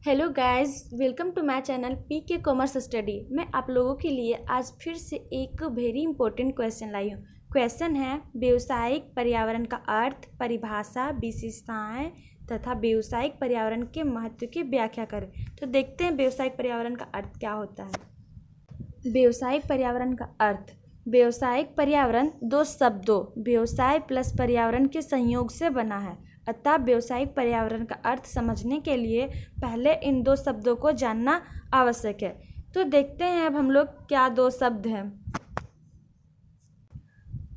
Hello guys, welcome to my channel PK commerce study. मैं आप लोगों के लिए आज फिर से एक वेरी इंपॉर्टेंट क्वेश्चन लाई हूँ। क्वेश्चन है व्यावसायिक पर्यावरण का अर्थ, परिभाषा, विशेषताएं तथा व्यावसायिक पर्यावरण के महत्व की व्याख्या करें। तो देखते हैं व्यावसायिक पर्यावरण का अर्थ क्या होता है। व्यावसायिक पर्यावरण का अर्थ। व्यावसायिक पर्यावरण दो शब्दों व्यवसाय प्लस पर्यावरण के संयोग से बना है। अतः व्यावसायिक पर्यावरण का अर्थ समझने के लिए पहले इन दो शब्दों को जानना आवश्यक है। तो देखते हैं अब हम लोग क्या दो शब्द हैं।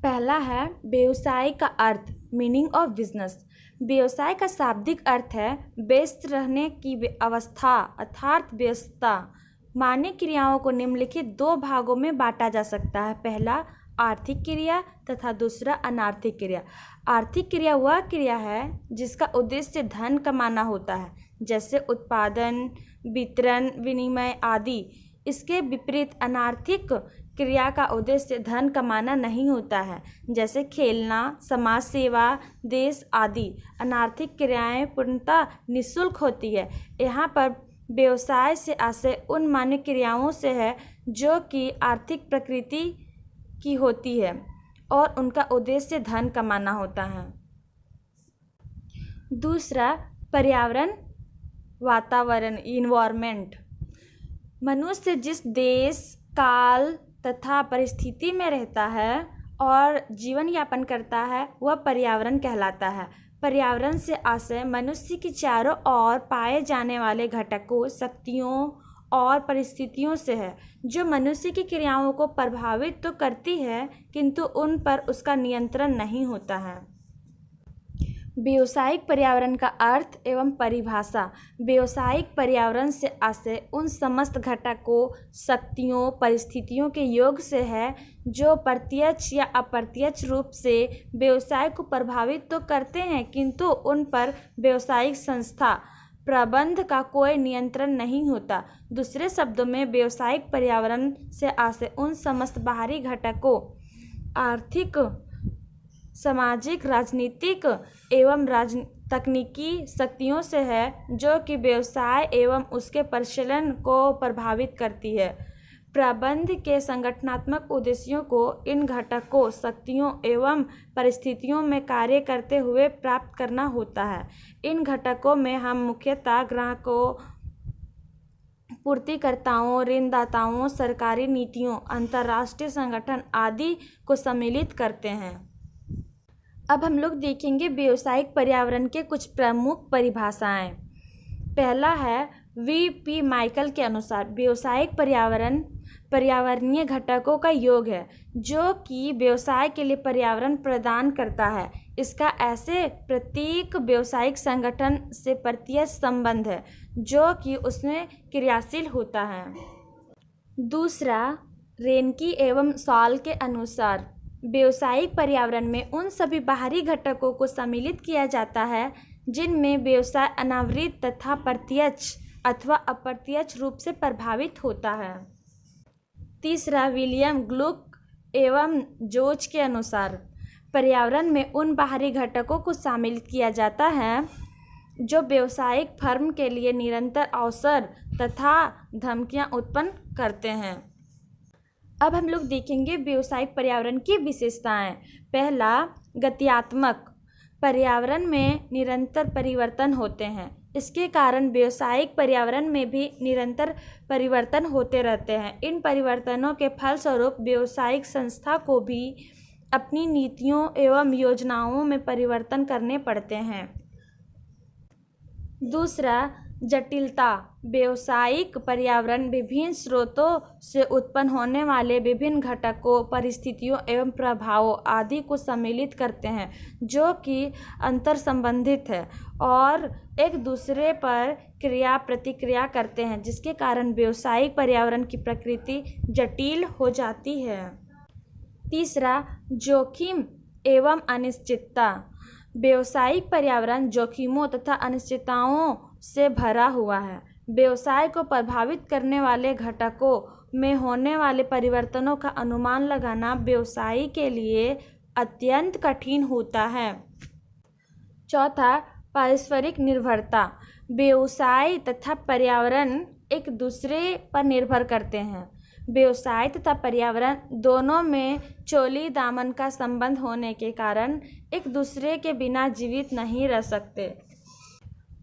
पहला है व्यवसाय का अर्थ, मीनिंग ऑफ बिजनेस। व्यवसाय का शाब्दिक अर्थ है व्यस्त रहने की अवस्था अर्थात व्यस्तता। मान्य क्रियाओं को निम्नलिखित दो भागों में बांटा जा सकता है। पहला आर्थिक क्रिया तथा दूसरा अनार्थिक क्रिया। आर्थिक क्रिया वह क्रिया है जिसका उद्देश्य धन कमाना होता है, जैसे उत्पादन, वितरण, विनिमय आदि। इसके विपरीत अनार्थिक क्रिया का उद्देश्य धन कमाना नहीं होता है, जैसे खेलना, समाज सेवा, देश आदि। अनार्थिक क्रियाएं पूर्णतः निःशुल्क होती है। यहाँ पर व्यवसाय से आशय उन मान्य क्रियाओं से है जो कि आर्थिक प्रकृति की होती है और उनका उद्देश्य धन कमाना होता है। दूसरा पर्यावरण, वातावरण, इन्वायरमेंट। मनुष्य जिस देश, काल तथा परिस्थिति में रहता है और जीवन यापन करता है वह पर्यावरण कहलाता है। पर्यावरण से आशय मनुष्य की चारों ओर पाए जाने वाले घटकों, शक्तियों और परिस्थितियों से है, जो मनुष्य की क्रियाओं को प्रभावित तो करती है किंतु उन पर उसका नियंत्रण नहीं होता है। व्यावसायिक पर्यावरण का अर्थ एवं परिभाषा। व्यावसायिक पर्यावरण से आशय उन समस्त घटकों, शक्तियों, परिस्थितियों के योग से है जो प्रत्यक्ष या अप्रत्यक्ष रूप से व्यवसाय को प्रभावित तो करते हैं किंतु उन पर व्यावसायिक संस्था प्रबंध का कोई नियंत्रण नहीं होता। दूसरे शब्दों में व्यावसायिक पर्यावरण से आशय उन समस्त बाहरी घटकों, आर्थिक, सामाजिक, राजनीतिक एवं तकनीकी शक्तियों से है जो कि व्यवसाय एवं उसके परिचालन को प्रभावित करती है। प्रबंध के संगठनात्मक उद्देश्यों को इन घटकों, शक्तियों एवं परिस्थितियों में कार्य करते हुए प्राप्त करना होता है। इन घटकों में हम मुख्यतः ग्राहकों, पूर्तिकर्ताओं, ऋणदाताओं, सरकारी नीतियों, अंतर्राष्ट्रीय संगठन आदि को सम्मिलित करते हैं। अब हम लोग देखेंगे व्यावसायिक पर्यावरण के कुछ प्रमुख परिभाषाएं। पहला है वी.पी. माइकल के अनुसार व्यावसायिक पर्यावरण पर्यावरणीय घटकों का योग है जो कि व्यवसाय के लिए पर्यावरण प्रदान करता है। इसका ऐसे प्रत्येक व्यावसायिक संगठन से प्रत्यक्ष संबंध है जो कि उसमें क्रियाशील होता है। दूसरा रेनकी एवं सॉल के अनुसार व्यावसायिक पर्यावरण में उन सभी बाहरी घटकों को सम्मिलित किया जाता है जिनमें व्यवसाय अनावृत तथा प्रत्यक्ष अथवा अप्रत्यक्ष रूप से प्रभावित होता है। तीसरा विलियम ग्लुक एवं जोच के अनुसार पर्यावरण में उन बाहरी घटकों को शामिल किया जाता है जो व्यावसायिक फर्म के लिए निरंतर अवसर तथा धमकियां उत्पन्न करते हैं। अब हम लोग देखेंगे व्यावसायिक पर्यावरण की विशेषताएं। पहला गत्यात्मक। पर्यावरण में निरंतर परिवर्तन होते हैं, इसके कारण व्यावसायिक पर्यावरण में भी निरंतर परिवर्तन होते रहते हैं। इन परिवर्तनों के फलस्वरूप व्यावसायिक संस्था को भी अपनी नीतियों एवं योजनाओं में परिवर्तन करने पड़ते हैं। दूसरा जटिलता। व्यावसायिक पर्यावरण विभिन्न स्रोतों से उत्पन्न होने वाले विभिन्न घटकों, परिस्थितियों एवं प्रभावों आदि को सम्मिलित करते हैं जो कि अंतर संबंधित है और एक दूसरे पर क्रिया प्रतिक्रिया करते हैं, जिसके कारण व्यावसायिक पर्यावरण की प्रकृति जटिल हो जाती है। तीसरा जोखिम एवं अनिश्चितता। व्यावसायिक पर्यावरण जोखिमों तथा अनिश्चितताओं से भरा हुआ है। व्यवसाय को प्रभावित करने वाले घटकों में होने वाले परिवर्तनों का अनुमान लगाना व्यवसायी के लिए अत्यंत कठिन होता है। चौथा पारस्परिक निर्भरता। व्यवसाय तथा पर्यावरण एक दूसरे पर निर्भर करते हैं। व्यवसाय तथा पर्यावरण दोनों में चोली दामन का संबंध होने के कारण एक दूसरे के बिना जीवित नहीं रह सकते।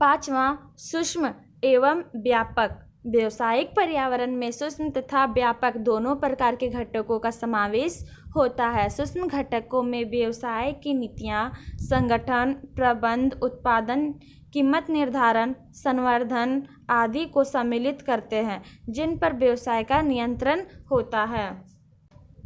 5वां, सूक्ष्म एवं व्यापक। व्यावसायिक पर्यावरण में सूक्ष्म तथा व्यापक दोनों प्रकार के घटकों का समावेश होता है। सूक्ष्म घटकों में व्यवसाय की नीतियाँ, संगठन, प्रबंध, उत्पादन, कीमत निर्धारण, संवर्धन आदि को सम्मिलित करते हैं, जिन पर व्यवसाय का नियंत्रण होता है।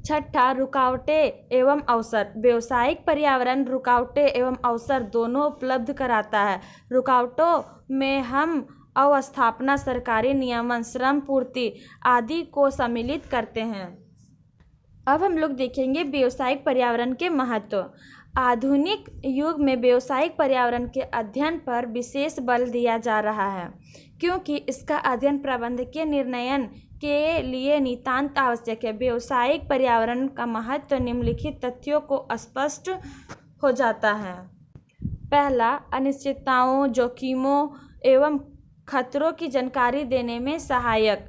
6, रुकावटें एवं अवसर। व्यावसायिक पर्यावरण रुकावटें एवं अवसर दोनों उपलब्ध कराता है। रुकावटों में हम अवस्थापना, सरकारी नियमन, श्रम पूर्ति आदि को सम्मिलित करते हैं। अब हम लोग देखेंगे व्यावसायिक पर्यावरण के महत्व। आधुनिक युग में व्यावसायिक पर्यावरण के अध्ययन पर विशेष बल दिया जा रहा है, क्योंकि इसका अध्ययन प्रबंधकीय निर्णयन के लिए नितांत आवश्यक है। व्यावसायिक पर्यावरण का महत्व निम्नलिखित तथ्यों को स्पष्ट हो जाता है। पहला, अनिश्चितताओं, जोखिमों एवं खतरों की जानकारी देने में सहायक।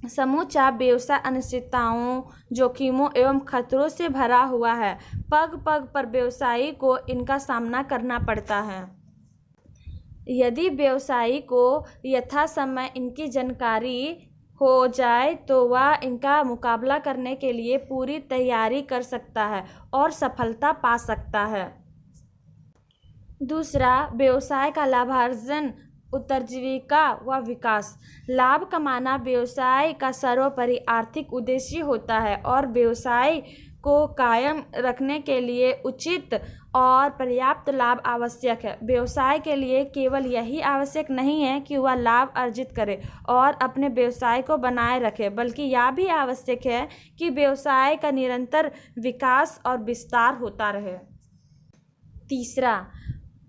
समूचा व्यवसाय अनिश्चितताओं, जोखिमों एवं खतरों से भरा हुआ है। पग पग पर व्यवसायी को इनका सामना करना पड़ता है। यदि व्यवसायी को यथासमय इनकी जानकारी हो जाए तो वह इनका मुकाबला करने के लिए पूरी तैयारी कर सकता है और सफलता पा सकता है। दूसरा, व्यवसाय का लाभार्जन, उत्तरजीविका व विकास। लाभ कमाना व्यवसाय का सर्वोपरि आर्थिक उद्देश्य होता है और व्यवसाय को कायम रखने के लिए उचित और पर्याप्त लाभ आवश्यक है। व्यवसाय के लिए केवल यही आवश्यक नहीं है कि वह लाभ अर्जित करे और अपने व्यवसाय को बनाए रखे, बल्कि यह भी आवश्यक है कि व्यवसाय का निरंतर विकास और विस्तार होता रहे। तीसरा,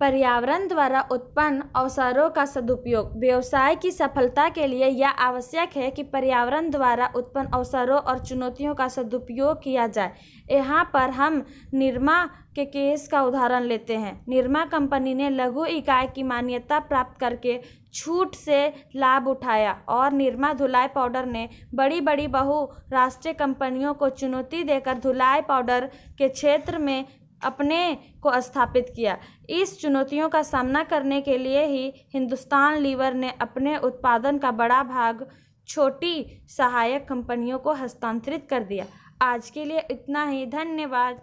पर्यावरण द्वारा उत्पन्न अवसरों का सदुपयोग। व्यवसाय की सफलता के लिए यह आवश्यक है कि पर्यावरण द्वारा उत्पन्न अवसरों और चुनौतियों का सदुपयोग किया जाए। यहाँ पर हम निरमा के केस का उदाहरण लेते हैं। निरमा कंपनी ने लघु इकाई की मान्यता प्राप्त करके छूट से लाभ उठाया और निरमा धुलाई पाउडर ने बड़ी बड़ी बहुराष्ट्रीय कंपनियों को चुनौती देकर धुलाई पाउडर के क्षेत्र में अपने को स्थापित किया। इस चुनौतियों का सामना करने के लिए ही हिंदुस्तान लीवर ने अपने उत्पादन का बड़ा भाग छोटी सहायक कंपनियों को हस्तांतरित कर दिया। आज के लिए इतना ही। धन्यवाद।